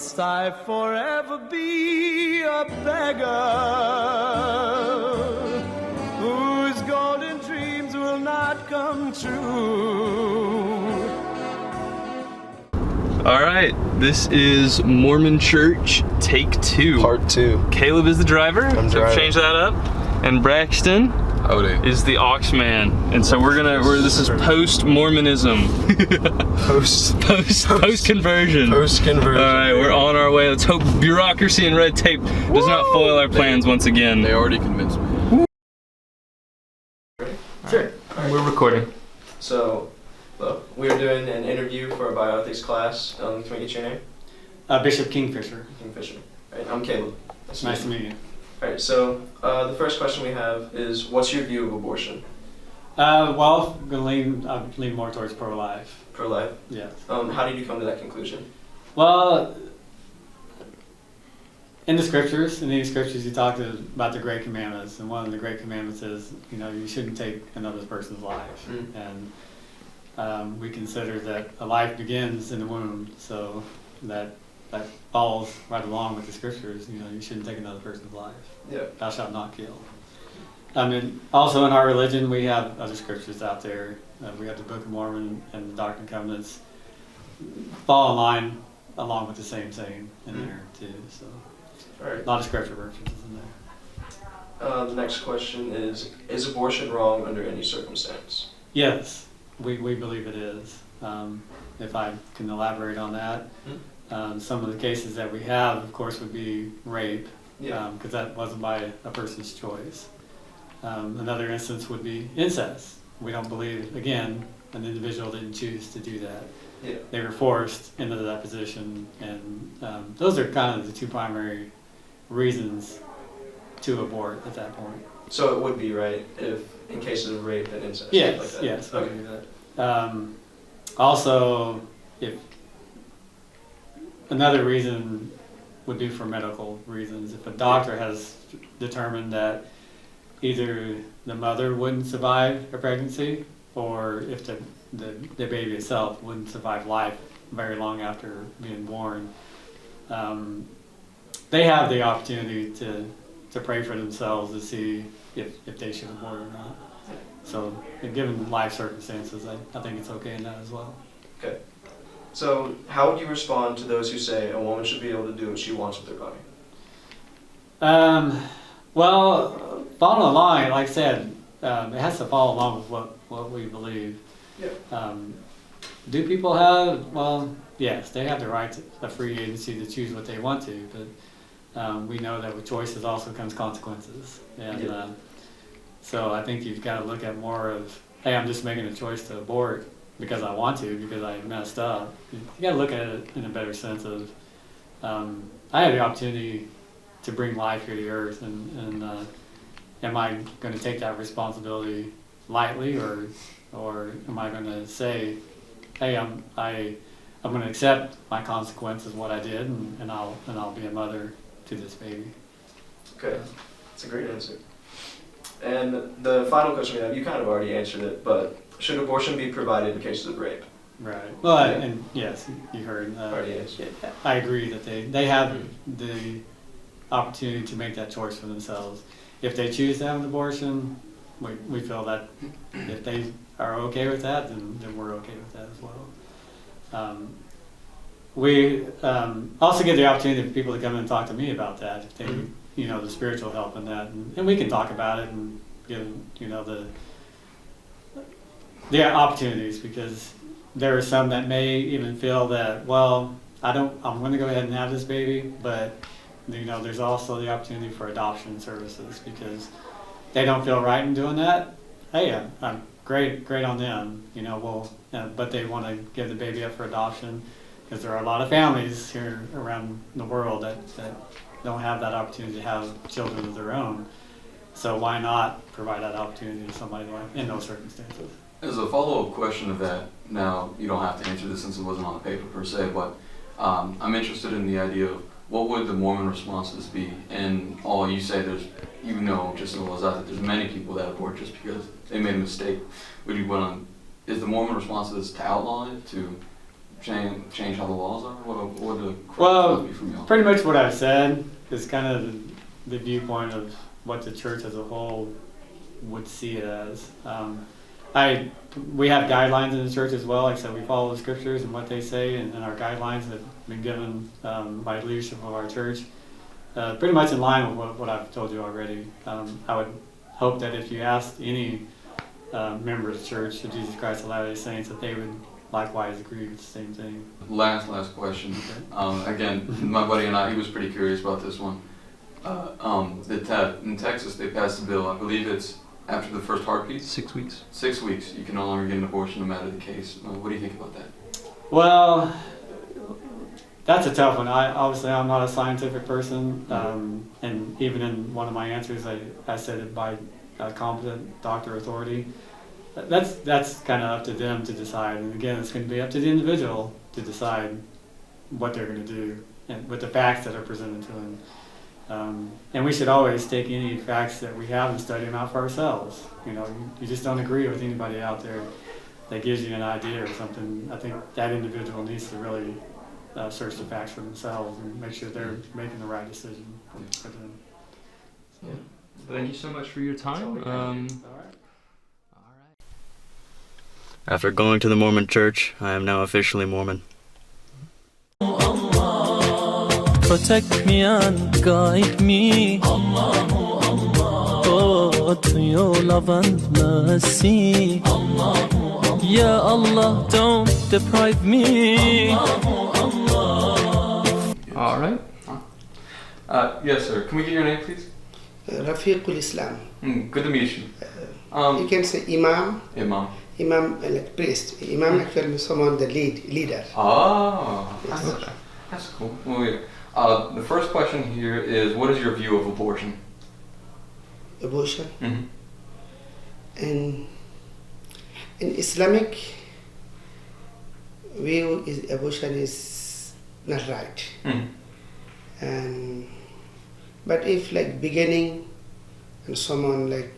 Must I forever be a beggar whose golden dreams will not come true? All right, this is Mormon Church Take 2. Part 2. Caleb is the driver. I'm so driving. change that up. And Braxton is the aux man. And so this is post-Mormonism. Post-conversion. Post-conversion. All right, we're on our way. Let's hope bureaucracy and red tape does not foil our plans once again. They already convinced me. Sure. All right, we're recording. So, we are doing an interview for a bioethics class. Can we get your name? Bishop Kingfisher. Kingfisher. All right, I'm Caleb. Nice to meet you. All right, so the first question we have is, what's your view of abortion? Well, I'm gonna lean more towards pro-life. Pro-life? Yes. How did you come to that conclusion? Well, in these scriptures, you talk about the Great Commandments, and one of the Great Commandments is, you shouldn't take another person's life. And we consider that a life begins in the womb, so that falls right along with the scriptures. You shouldn't take another person's life. Yeah. Thou shalt not kill. I mean, also in our religion, we have other scriptures out there. We have the Book of Mormon and the Doctrine and Covenants fall in line along with the same saying in there too. So, all right. A lot of scripture verses in there. The next question is abortion wrong under any circumstance? Yes, we believe it is. If I can elaborate on that. Some of the cases that we have, of course, would be rape, because that wasn't by a person's choice. Another instance would be incest. We don't believe, again, an individual didn't choose to do that. Yeah. They were forced into that position, and those are kind of the two primary reasons to abort at that point. So it would be right if, in cases of rape and incest? Yes, like that. yes, Okay. we do that. Also, if another reason would be for medical reasons. If a doctor has determined that either the mother wouldn't survive a pregnancy, or if the baby itself wouldn't survive life very long after being born, they have the opportunity to pray for themselves to see if they should abort or not. So, given life circumstances, I think it's okay in that as well. Okay. So, how would you respond to those who say a woman should be able to do what she wants with her body? Well, follow along, like I said, it has to follow along with what we believe. Yeah. Do people have, well, yes, they have the right to a free agency to choose what they want to, but we know that with choices also comes consequences. And so I think you've got to look at more of, hey, I'm just making a choice to abort because I want to, because I messed up. You got to look at it in a better sense of, I had the opportunity to bring life here to earth, and am I going to take that responsibility lightly, or am I going to say, hey, I'm going to accept my consequences, what I did, and I'll be a mother to this baby. Okay, that's a great answer. And the final question we have, you kind of already answered it, but should abortion be provided in cases of rape? Right. Well, and yes, you heard. Already answered. I agree that they have the opportunity to make that choice for themselves. If they choose to have an abortion, we feel that if they are okay with that, then we're okay with that as well. We also get the opportunity for people to come in and talk to me about that, if they, the spiritual help in that, and we can talk about it and give, the opportunities, because there are some that may even feel that, well, I'm going to go ahead and have this baby, but there's also the opportunity for adoption services, because they don't feel right in doing that. Hey, I'm great on them, but they want to give the baby up for adoption, because there are a lot of families here around the world that don't have that opportunity to have children of their own. So why not provide that opportunity to somebody in those circumstances? As a follow-up question to that, now you don't have to answer this since it wasn't on the paper per se, but I'm interested in the idea of what would the Mormon responses be? And all you say, just as well as that there's many people that abort just because they made a mistake. Would you want to, is the Mormon response to this to outlaw it, to change how the laws are? What would the Well, be from y'all? pretty much what I've said is kind of the viewpoint of what the church as a whole would see it as. We have guidelines in the church as well. Like I said, we follow the scriptures and what they say, and our guidelines that have been given by leadership of our church. Pretty much in line with what I've told you already. I would hope that if you asked any member of the Church of Jesus Christ of Latter-day Saints, that they would likewise agree with the same thing. Last question. Again, my buddy and he was pretty curious about this one. In Texas, they passed a bill. I believe it's after the first heartbeat. 6 weeks. 6 weeks, you can no longer get an abortion no matter the case. What do you think about that? Well, that's a tough one. Obviously I'm not a scientific person, and even in one of my answers, I said it by a competent doctor authority. That's kind of up to them to decide, and again, it's going to be up to the individual to decide what they're going to do and with the facts that are presented to them. And we should always take any facts that we have and study them out for ourselves. You just don't agree with anybody out there that gives you an idea or something. I think that individual needs to really search the facts for themselves and make sure they're making the right decision for them. So, Thank you so much for your time. all right. After going to the Mormon church, I am now officially Mormon. Protect me and guide me. Oh, to your love and mercy. Ya Allah, don't deprive me. All right. Yes, sir. Can we get your name, please? Rafiqul Islam. Good to meet you. You can say Imam. Imam. Imam, like priest. Imam actually someone the leader. Oh, Yes. that's cool. Well, yeah. The first question here is, what is your view of abortion? Abortion. Mm-hmm. And in Islamic view, abortion is not right. Mm-hmm. But if like beginning and someone like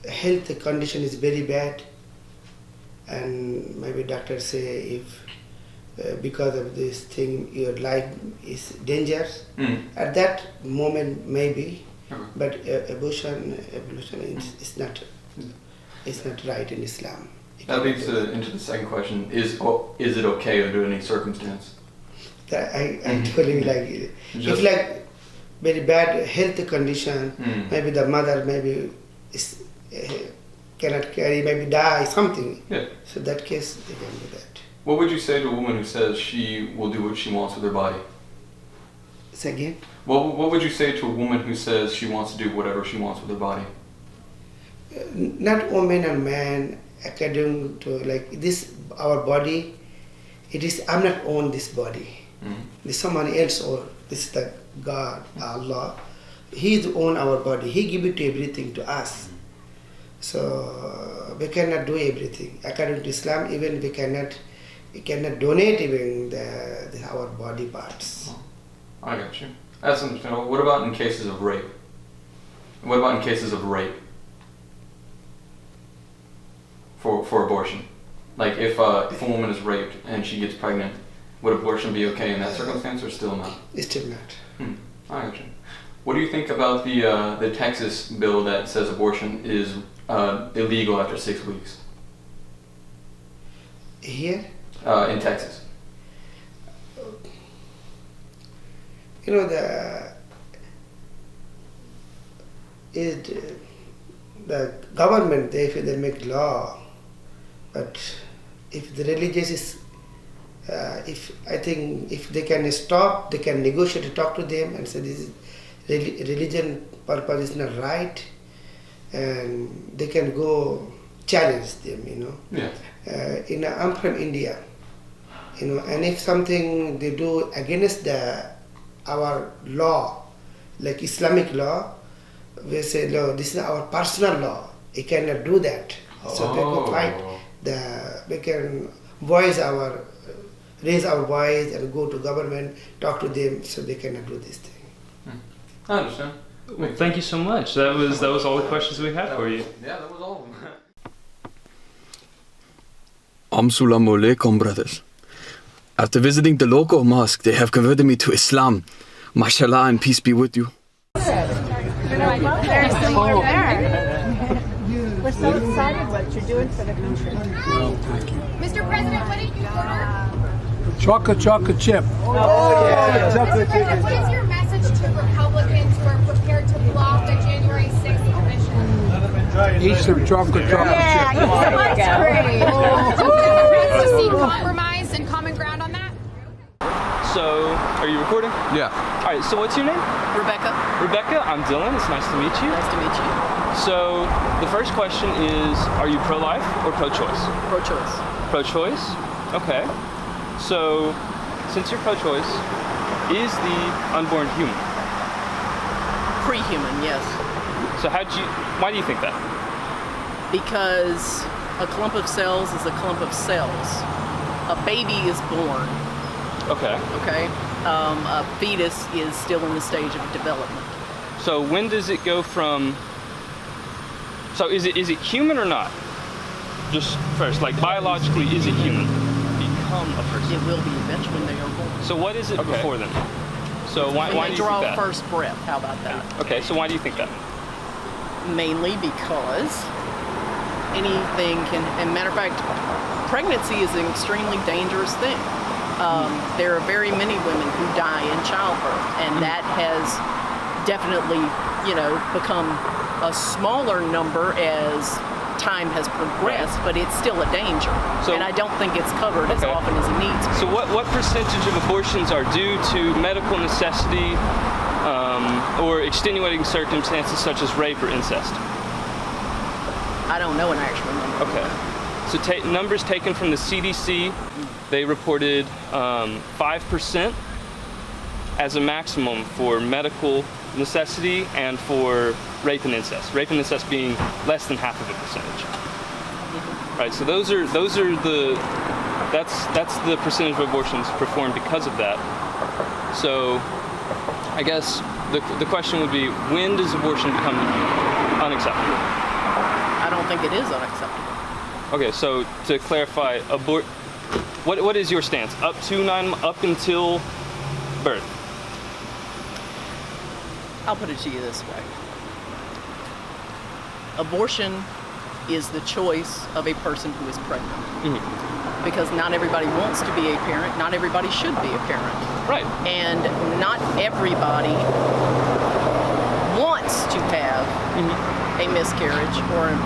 health condition is very bad, and maybe doctor say if because of this thing your life is dangerous, at that moment maybe, Okay. but abortion is not right in Islam. That leads into the second question. Is it okay under any circumstance? I told you like Just- if like very bad health condition, maybe the mother maybe is, cannot carry, maybe die, something. Yeah. So that case they can do that. What would you say to a woman who says she will do what she wants with her body? Say again? What would you say to a woman who says she wants to do whatever she wants with her body? Not woman and man, according to like this, our body, it is, I'm not own this body. This someone else, or this is the God, Allah. He own our body. He give it everything to us. So we cannot do everything. According to Islam, even we cannot donate even our body parts. Oh, I got you. That's understandable. What about in cases of rape? What about in cases of rape? For abortion? Like if a woman is raped and she gets pregnant, would abortion be okay in that circumstance or still not? Still not. I got you. What do you think about the Texas bill that says abortion is illegal after 6 weeks? Here? In Texas. You know, the government, they make law, but if the religious is, I think if they can stop, they can negotiate to talk to them and say this is religion purpose is not right, and they can go challenge them, Yeah. I'm from India, and if something they do against our law, like Islamic law, we say, no, this is our personal law. You cannot do that. So they go fight. We can raise our voice and go to government, talk to them, so they cannot do this thing. I understand. Well, thank you so much. That was all the questions we had for you. Yeah, that was all of them. Assalamu alaikum, brothers. After visiting the local mosque, they have converted me to Islam. Mashallah and peace be with you. There's some more there. We're so excited what you're doing for the country. Mr. President, what did you order? Chocolate chip. Mr. President, what is your message to Republicans who are prepared to block the January 6th commission? Eat some chocolate chip. That's great. Democrats to seek compromise and common ground on that? So, are you recording? Yeah. All right, so what's your name? Rebecca. Rebecca, I'm Dylan. It's nice to meet you. Nice to meet you. So, the first question is, are you pro-life or pro-choice? Pro-choice. Pro-choice? Okay. So, since you're pro-choice, is the unborn human? Pre-human, yes. So why do you think that? Because a clump of cells is a clump of cells. A baby is born, Okay. okay? A fetus is still in the stage of development. So when does it go from, so is it human or not? Just first, like biologically, is it human? Become a person. It will be eventually when they are born. So what is it before then? So why When do they you draw think that? first breath, how about that? Okay, so why do you think that? Mainly because anything can, and matter of fact, pregnancy is an extremely dangerous thing. There are very many women who die in childbirth, and that has definitely, become a smaller number as time has progressed, but it's still a danger. And I don't think it's covered as often as it needs to be. So what percentage of abortions are due to medical necessity or extenuating circumstances such as rape or incest? I don't know an actual number. Okay. So numbers taken from the CDC, they reported 5% as a maximum for medical necessity and for rape and incest. Rape and incest being less than half of a percentage. Right. So that's the percentage of abortions performed because of that. So I guess the question would be, when does abortion become unacceptable? I don't think it is unacceptable. Okay, so to clarify, what is your stance? Up until birth? I'll put it to you this way. Abortion is the choice of a person who is pregnant. Mm-hmm. Because not everybody wants to be a parent, not everybody should be a parent. Right. And not everybody wants to have a miscarriage,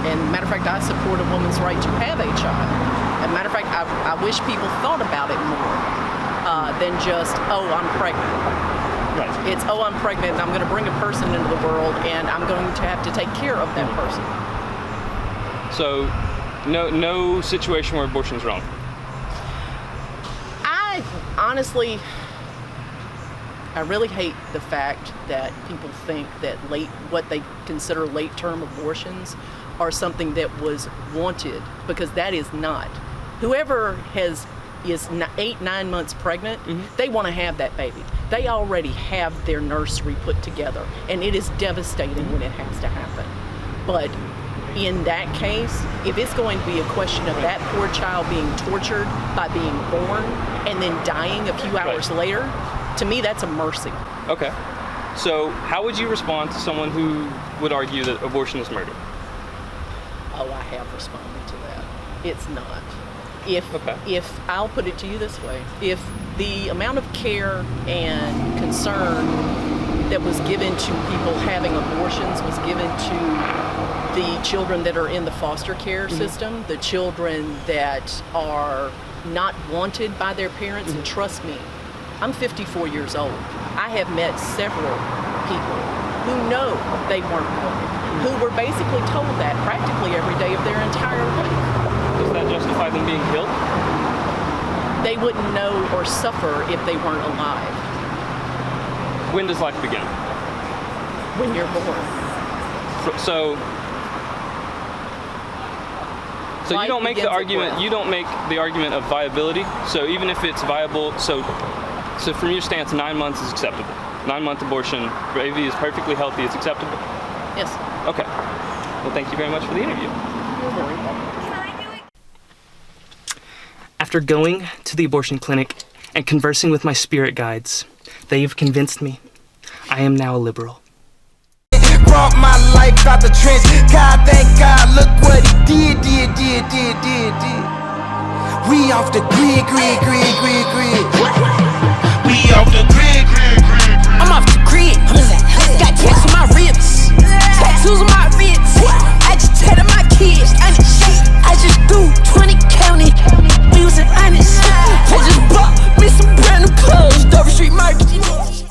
and matter of fact, I support a woman's right to have a child. And matter of fact, I wish people thought about it more than just, oh, I'm pregnant. Right. It's, oh, I'm pregnant and I'm going to bring a person into the world and I'm going to have to take care of that person. So, no situation where abortion is wrong? Honestly, I really hate the fact that people think that what they consider late-term abortions are something that was wanted, because that is not. Whoever is 8-9 months pregnant, they want to have that baby. They already have their nursery put together, and it is devastating when it has to happen. But in that case, if it's going to be a question of that poor child being tortured by being born and then dying a few hours later, to me that's a mercy. Okay. So how would you respond to someone who would argue that abortion is murder? Oh, I have responded to that. It's not. If I'll put it to you this way, if the amount of care and concern that was given to people having abortions was given to the children that are in the foster care system, the children that are not wanted by their parents, and trust me, I'm 54 years old. I have met several people who know they weren't wanted, who were basically told that practically every day of their entire life. Does that justify them being killed? They wouldn't know or suffer if they weren't alive. When does life begin? When you're born. So you don't make the argument. You don't make the argument of viability. So even if it's viable, so from your stance, 9 months is acceptable. 9-month abortion, baby is perfectly healthy. It's acceptable. Yes. Okay. Well, thank you very much for the interview. You're very welcome. After going to the abortion clinic and conversing with my spirit guides, they have convinced me I am now a liberal. Brought my life out the trench. God, thank God, look what he did. We off the grid. We off the grid.